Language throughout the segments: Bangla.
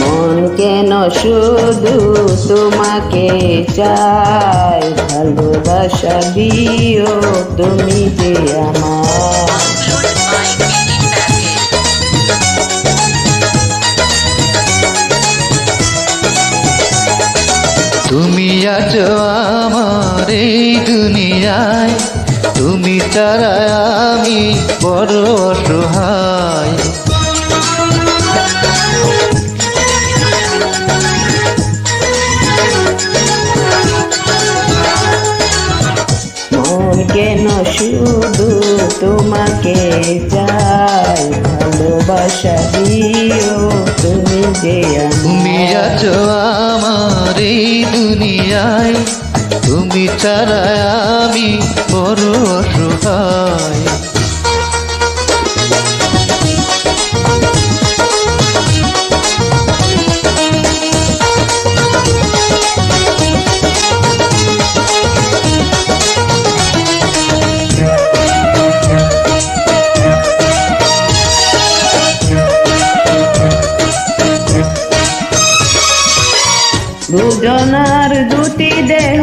মন কেন শুধু তোমাকে চাই, ভালোবাসা দিও তুমি যে আমার। তুমি আছো আমার এই দুনিয়ায়, তুমি ছাড়া আমি বড় অসহায়। মন কেন শুধু তোমাকে চাই, ভালোবাসা দিও তুমি যে তুমি আছো আমার এই দুনিয়ায়, তুমি ছাড়া আমি বড় অসহায়। দুজনার দুটি দেহ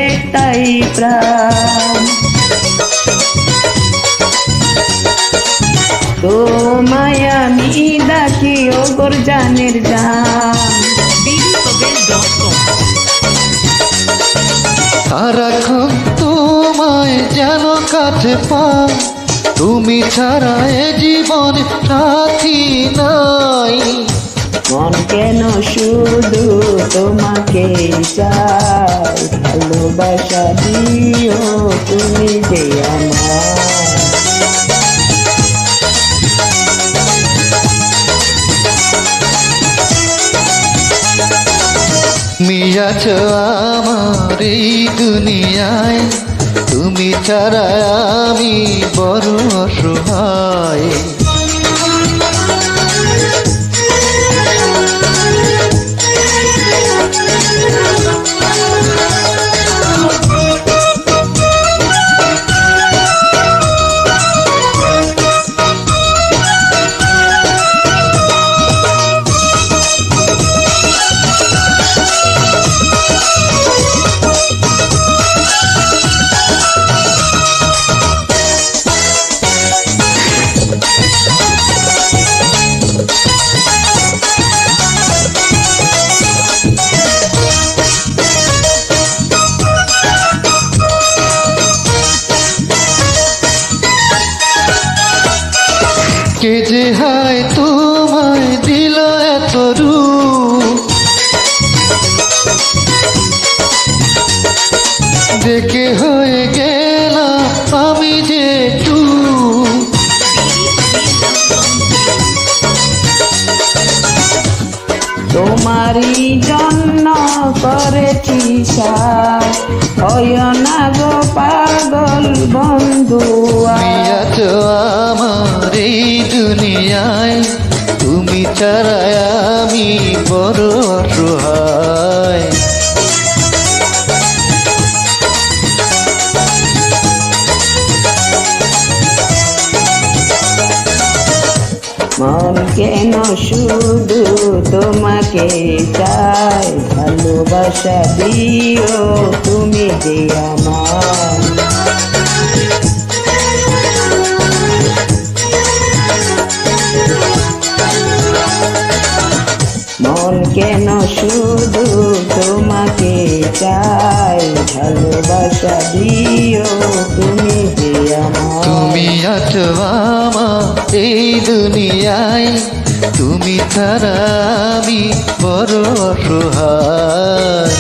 একটাই প্রাণ, তোমায় আমি ডাকি ও গোর জানের জান। সারাক্ষণ তোমায় যেন কাছে পাই, তুমি ছাড়া এ জীবন সাথী নাই। মন কেন শুধু তোমাকে চাই, ভালোবাসা দিও তুমি যে আমার। তুমি আছো আমার এই দুনিয়ায়, তুমি ছাড়া আমি বড় অসহায়। কে যে হায় তোমায় দিল এত রূপ, দেখে হয়ে গেলাম আমি যে তোমারই জন্য করেছি সাথ, হয় না গো পাগল বন্ধু। আছো আমার এই দুনিয়ায়, তুমি ছাড়া আমি বড় অসহায়। মন কেন শুধু তোমাকে চাই, ভালোবাসা দিও তুমি যে আমার। মন কেন শুধু তোমাকে চাই, ভালোবাসা দিও তুমি যে আমার। তুমি আছো আমার এই দুনিয়ায়, তুমি ছাড়া আমি বড় অসহায়।